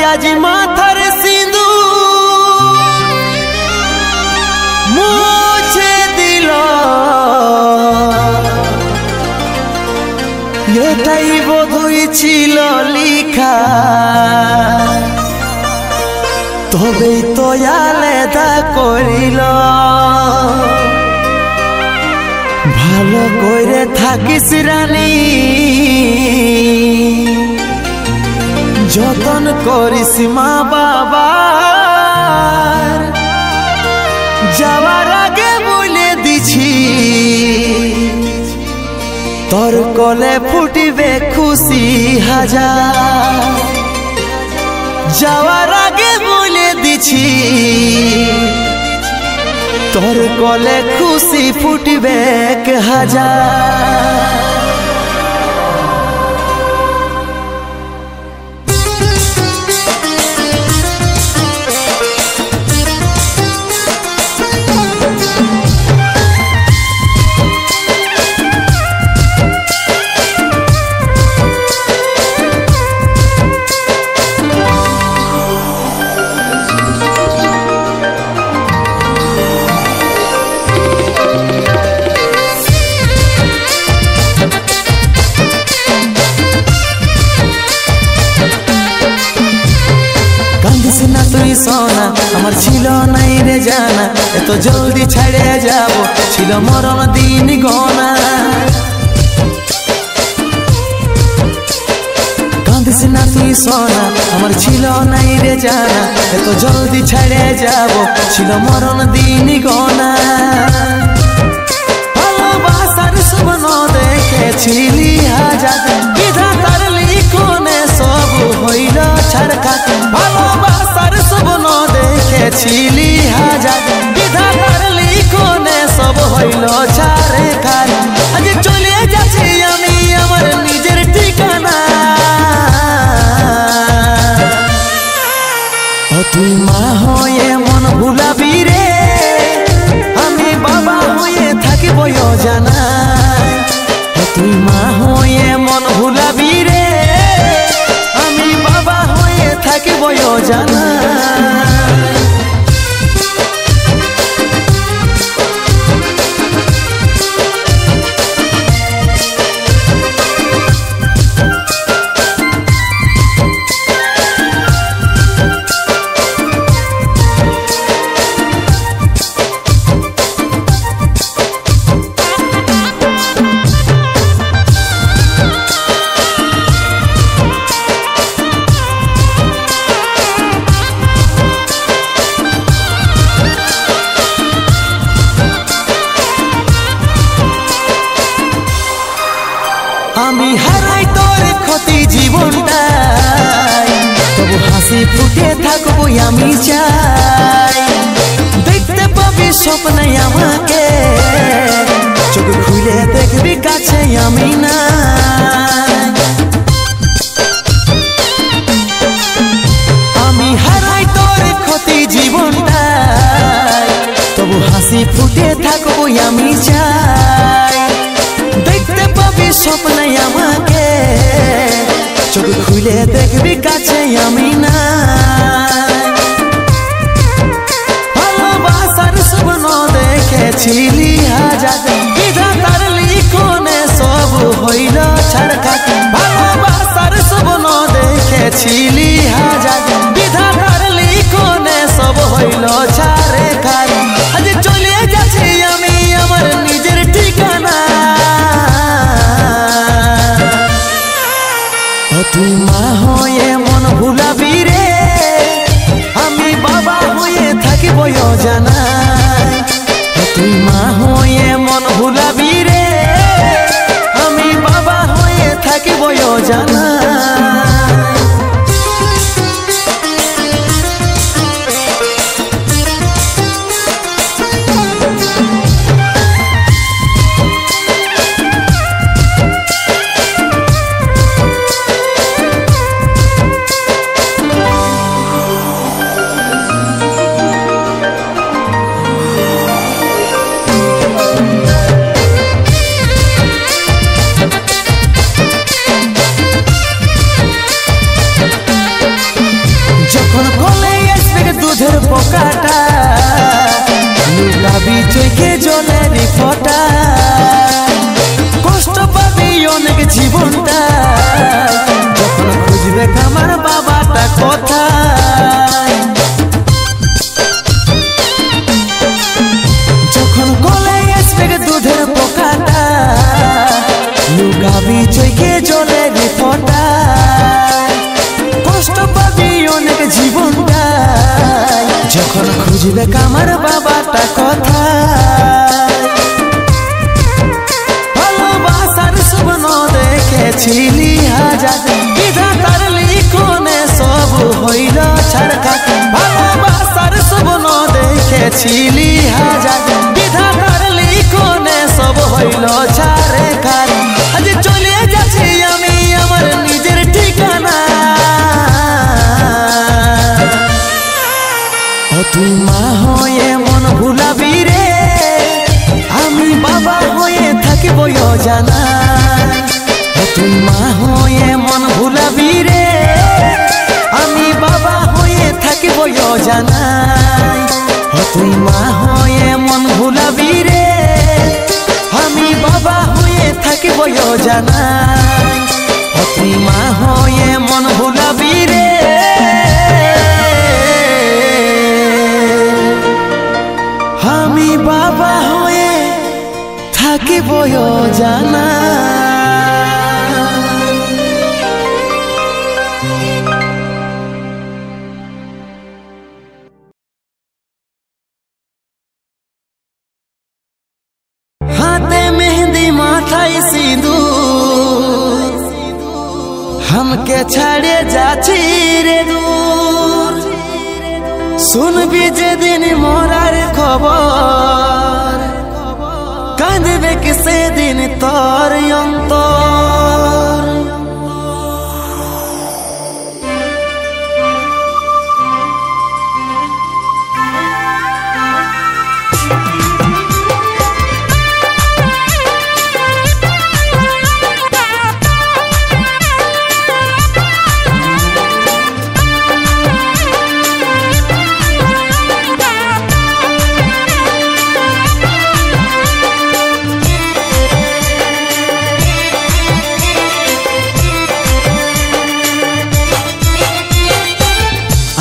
आज माथार सिंधु मुझे दिल एटाई बोधई छिलो लिखा तबे तो आलादा करिल भालो करे থাকিস রানী যতন করিস মা বাবার যাওয়ার আগে বলে দিছি তোর কোলে ফুটিবে খুশি হাজার যাওয়ার আগে বলে দিছি তোর কোলে খুশি ফুটিবে হাজার सोना আমার ছিল নাই রে জানা এত জলদি ছেড়ে যাব ছিল মরণ দিন গনা কাঁদিস না তুই সোনা আমার ছিল নাই রে জানা এত জলদি ছেড়ে যাব ছিল মরণ দিন গনা ভালোবাসার স্বপ্ন দেখেছিলি হাজার বিধাতার লিখনে সব হইল ছাড়খাট ভালোবাসার স্বপ্ন দেখেছিলি হাজার বিধাতার লিখনে সব হইল ছাড়খাট আজ চলে যাচ্ছি আমি আমার নিজের ঠিকানা ও তুই মা হয়ে মন ভুলাবি রে আমি বাবা হয়ে থাকিব জানা ও তুই মা হয়ে মন ভুলাবি রে আমি বাবা হয়ে থাকিব জানা আমি হারাই তোর ক্ষতি জীবনটাই তবু হাসি ফুটে থাকবো আমি চাই দেখতে পাবি স্বপ্নে আমাকে চোখ খুলে দেখবি কাছে আমি না আমি হারাই তোর ক্ষতি জীবনটাই তবু হাসি ফুটে থাকবো আমি চাই দেখতে পাবি স্বপ্নে আমাকে চোখ খুলে দেখবি কাছে আমি না ভালোবাসার স্বপ্ন দেখেছিলি হাজার বিধাতার লিখনে সব হইল ছাড়খাট ভালোবাসার স্বপ্ন দেখেছিলি হাজার বিধাতার লিখনে সব হইল ছাড়খাট আজ চলে যাচ্ছি আমি আমার নিজের ঠিকানা তুই মা হয়ে মন ভুলাবি রে আমি বাবা হয়ে থাকিব জানা তুই মা হয়ে মন ভুলাবি রে আমি বাবা হয়ে থাকিব জানা জীবনটা যখন খুঁজবে আমার বাবাটা কোথায় যখন কোলে আসবে দুধের পোকাটা লুকাবি চোখে জলের ফোঁটা কষ্ট পাবি অনেক জীবনটা যখন খুঁজবে আমার বাবাটা কোথায় ভালোবাসার স্বপ্ন দেখেছিলি হাজার বিধাতার লিখনে সব হইল ছাড়খা ভালোবাসার স্বপ্ন দেখেছিলি হাজার বিধাতার লিখনে সব হইল ছাড়খা আজ চলে যাচ্ছি আমি আমার নিজের ঠিকানা তুই মা হয়ে মন ভুলাবি রে আমি বাবা হয়ে থাকিব জানা তুই মা হয়ে মন ভুলাবি রে আমি বাবা হয়ে থাকিব জানা তুই মা হয়ে মন ভুলাবি রে আমি বাবা হয়ে থাকিব জানা তুই মা হয়ে মন ভুলাবি রে আমি বাবা হয়ে থাকিব জানা हाथे मेहंदी माथाय सिंदूर हमके छाड़े जाची रे दूर सुनबी जे दिन मोरार खबर कांदबे कि से दिन तोर अंतर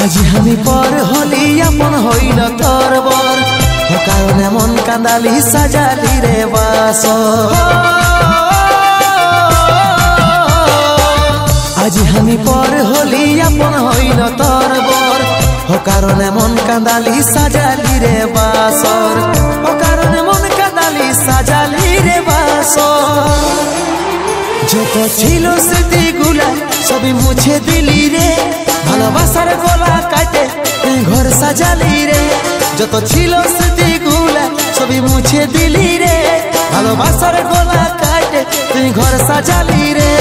आज हमी पर होली अपन होइल तोर बर कारणे मन कांदाली साजाली रे बास आज हमी पर होली अपन होइल तोर बर कारणे मन कांदाली साजाली रे बासर कारणे मन कांदाली साजाली रे बासर যত ছিল স্মৃতিগুলা সবই মুছে দিলি রে ভালোবাসার গলা কাটে তুই ঘর সাজালি রে যত ছিল স্মৃতিগুলা সবই মুছে দিলি রে ভালোবাসার গলা কাটে তুই ঘর সাজালি রে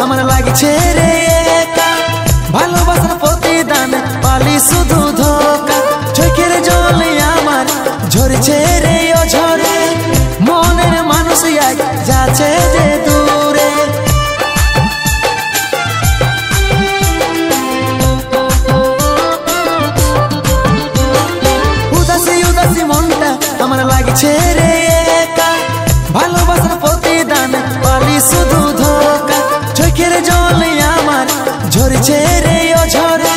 আমার লাগছে রে একা ভালোবাসার প্রতিদান পালি শুধু ধোকা চোখের জলে আমার ঝরছে রে ও ঝরে মনের মানুষ যাচ্ছে যে দূরে উদাসী উদাসী মনটা আমার লাগছে রে একা ভালোবাসার প্রতিদান পালি শুধু ধোকা চোখের জলে আমার ঝরছে রে ও ঝরে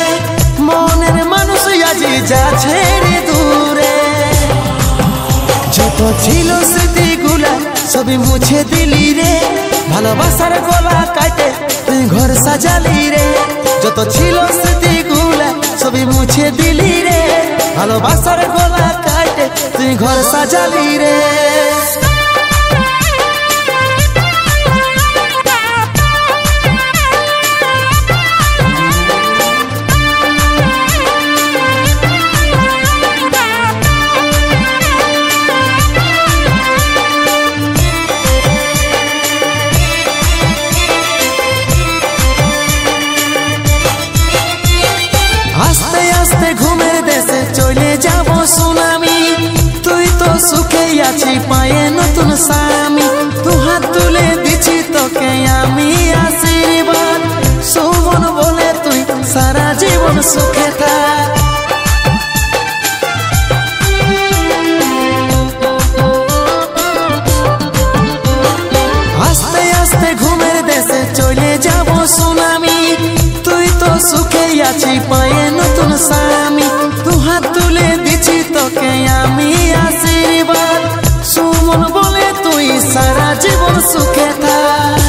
মনের মানুষ আজি যাচ্ছে রে দূরে যত ছিল স্মৃতিগুলা সবই মুছে দিলি রে ভালোবাসার গলা কাটে তুই ঘর সাজালি রে যত ছিল স্মৃতিগুলা সবই মুছে দিলি রে ভালোবাসার গলা কাটে তুই ঘর সাজালি রে আছি পায়ে নতুন স্বামী, তু হাত তুলে দিছি তোকে আমি আশীর্বাদ। শোভন বলে তুই সারা জীবন সুখে থাক। আস্তে আস্তে ঘুমের দেশে চলে যাব সুনামি, তুই তো সুখে আছি পায়ে নতুন স্বামী, তু হাত তুলে দিছি তোকে আমি আশীর্বাদ। সুমন বলে তুই সারা জীবন সুখে থাক।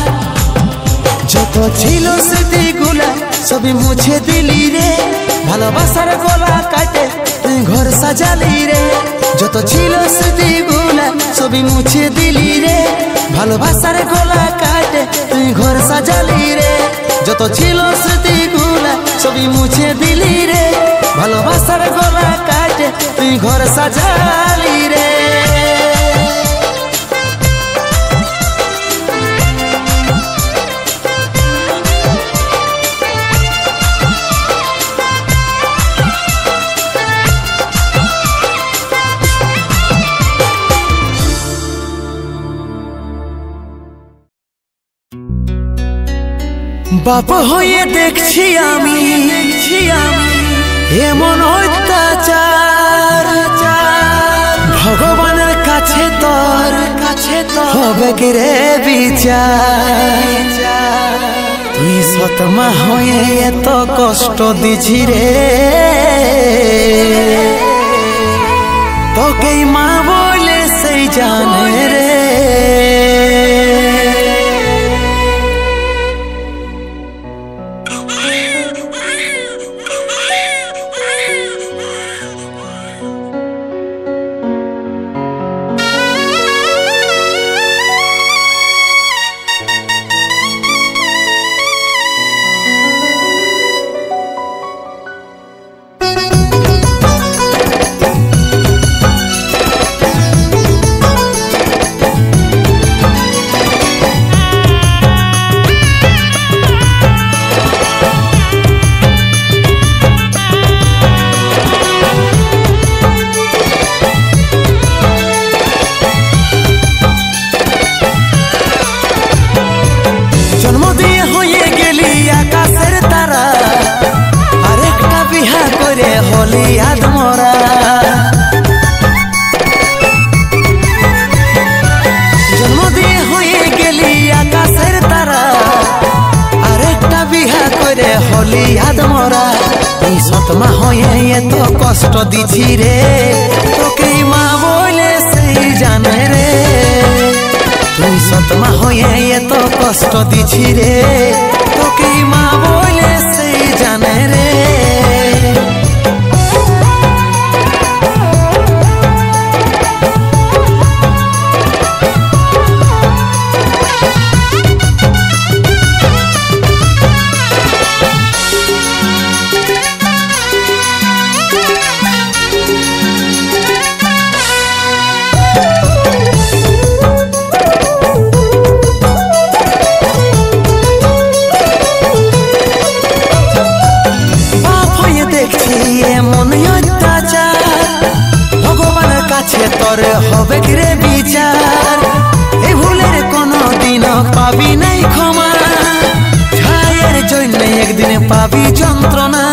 যত ছিল স্মৃতিগুলা সবই মুছে দিলি রে, ভালোবাসার গলা কাটে তুই ঘর সাজালি রে। যত ছিল স্মৃতিগুলা সবই মুছে দিলি রে, ভালোবাসার গলা কাটে তুই ঘর সাজালি রে। যত ছিল স্মৃতিগুলা সবই মুছে দিলি রে, ভালোবাসার গলা কাটে তুই ঘর সাজালি রে। বাপ হয়ে দেখছি আমি এমন অত্যাচার, ভগবানের কাছে তোর হবে কি রে বিচার। তুই সৎমা হয়ে এত কষ্ট দিছি রে, তোকেই মা বলে সেই জানে রে। সৎমা হয়ে এত কষ্ট দিছি রে, তোকেই মা বলে সেই জানে রে। তুই সৎমা হয়ে এত কষ্ট দিছি রে, তোকেই মা বলে সেই জানে রে। তোর হবে কি রে বিচার, এই ভুলের কোনো দিন পাবি নাই ক্ষমা, ছায়ের জন্য একদিন পাবি যন্ত্রণা।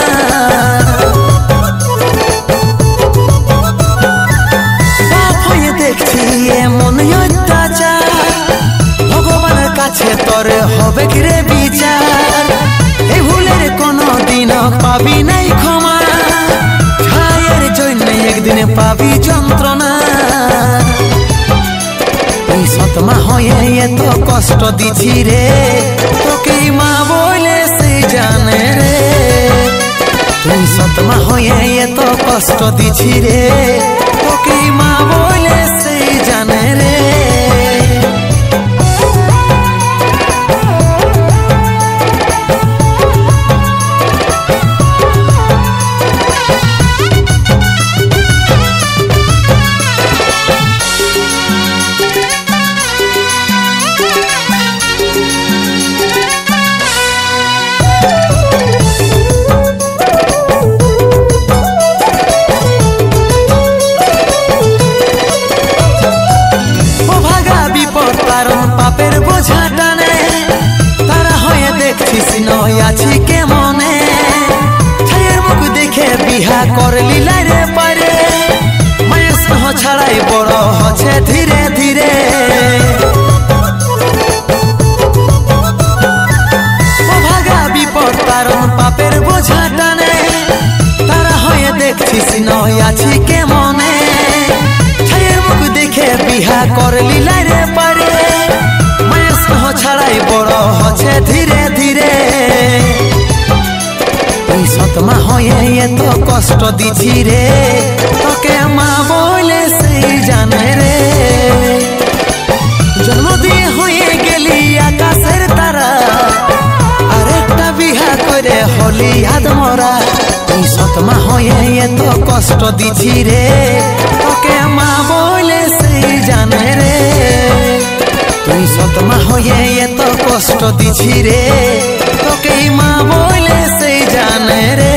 বাপ হয়ে দেখছি এমন অত্যাচার, ভগবানের কাছে তোর হবে কি রে বিচার, এই ভুলের কোনো দিন পাবি নাই ক্ষমা, ছায়ের জন্য একদিন পাবি যন্ত্রণা। তুই সৎমা হয়ে এত কষ্ট দিছি রে, তোকেই মা বলে সেই জানে রে। তুই সৎমা হয়ে এত কষ্ট দিছি রে, তোকেই মা বলে সেই জানে রে। ঝাটানে তারা হয়ে দেখছিস নয় আছি কে মনে ছায়ের মুখ দেখে বিহা করলি লাইরে পারে মায়ের স্নেহ ছাড়াই বড় হচ্ছে ধীরে ধীরে তুই সতমা হয়ে এত কষ্ট দিছি রে তোকে মা বলে সেই জানে রে জন্ম দিয়ে হয়ে গেলি আকাশের তারা আরেকটা বিহা করে হলি আদমরা তুই সতমা হয়ে এত কষ্ট দিছি রে তোকে মা বলে সেই জানে রে তুই সতমা হয়ে এত কষ্ট দিছি রে তোকে মা বলে সেই জানে রে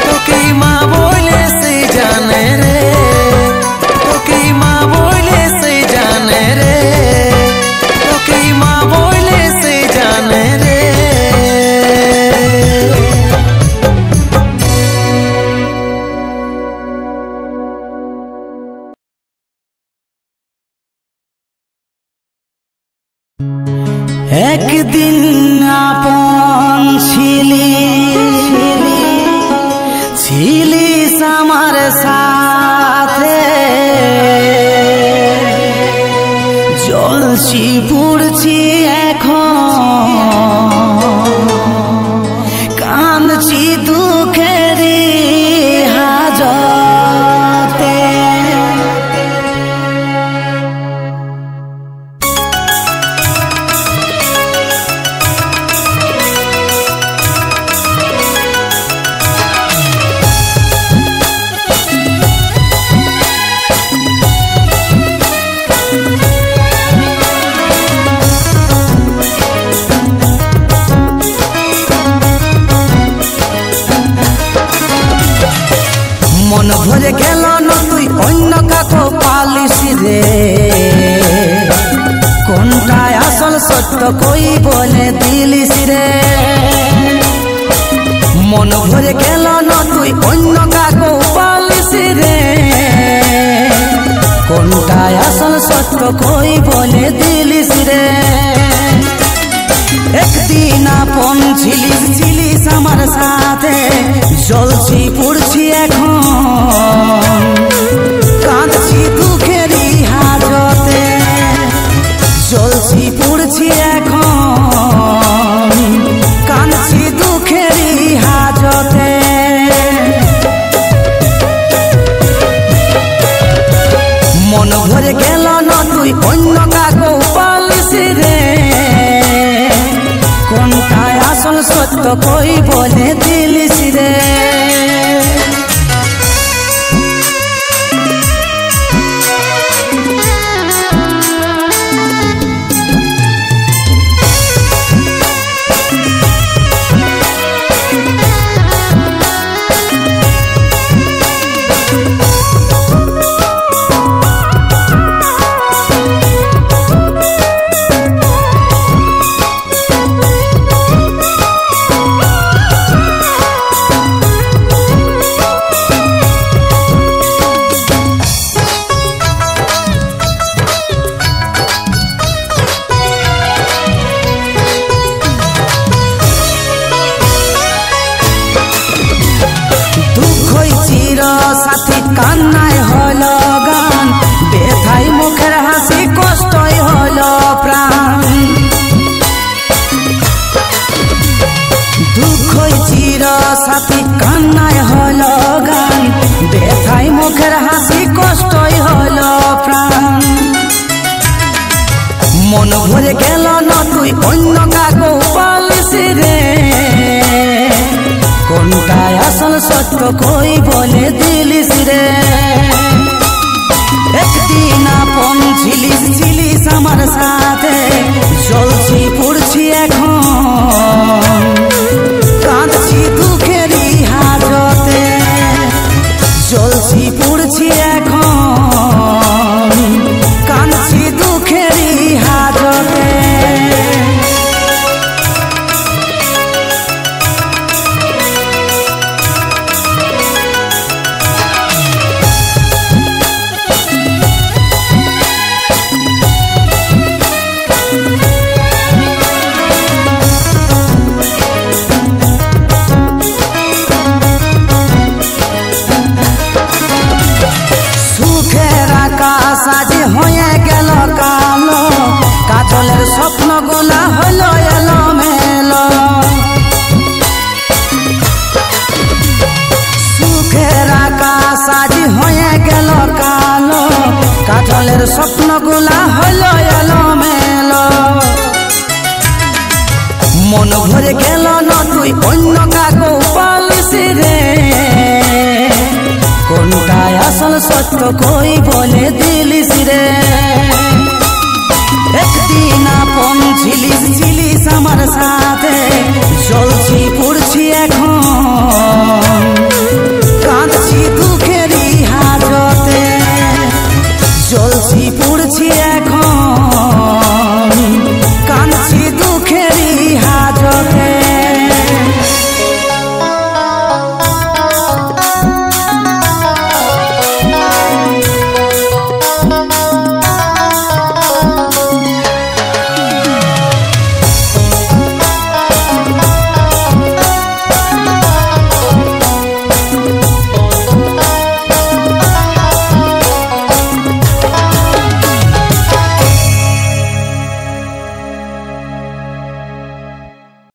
তোকে মা বলে সেই জানে রে তোকে মা বলে সেই জানে রে তোকে মা বলে সেই জানে রে একদিন আপন ছিলিস আমার সাথে জ্বলছি পুড়ছি এখন কাঁদছি দুঃখেরই হাজতে মন ভরে গেল না তুই অন্য কাকো পালিস রে কোনটায় আসল সত্য কই বলে দিলিস রে মন ভরে গেল না তুই অন্য কাকো পালিস রে কোনটায় আসল সত্য কই বলে দিলিস রে একদিন আপন ছিলিস আমার সাথে জ্বলছি পুড়ছি এখন কাঁদছি দুঃখেরই হাজতে জ্বলছি পুড়ছি এখন কাঁদছি দুঃখেরই হাজতে মন ভরে গেল না তুই অন্য কাকো পালিস রে কোনটায় আসল সত্য কই বলে দিলিস রে সাথী কান্নায় হলো গান ব্যথায় মুখের হাসি কষ্টই হলো প্রাণ দুঃখই চির সাথী কান্নায় হলো গান ব্যথায় মুখের হাসি কষ্টই হলো প্রাণ মন ভরে গেল না তুই অন্য কাকো পালিস রে কোনটায় আসল সত্য কই বলে দিলিস রে একদিন আপন ছিলিস আমার সাথে জ্বলছি পুড়ছি এখন কাঁদছি দুঃখেরই হাজতে জ্বলছি পুড়ছি এখন কাঁদছি দুঃখেরই হাজতে গুলা হলো এলোমেলো মন ভরে গেল না তুই অন্য কাকু পালিস রে কোনটা আসল সত্য কই বলে দে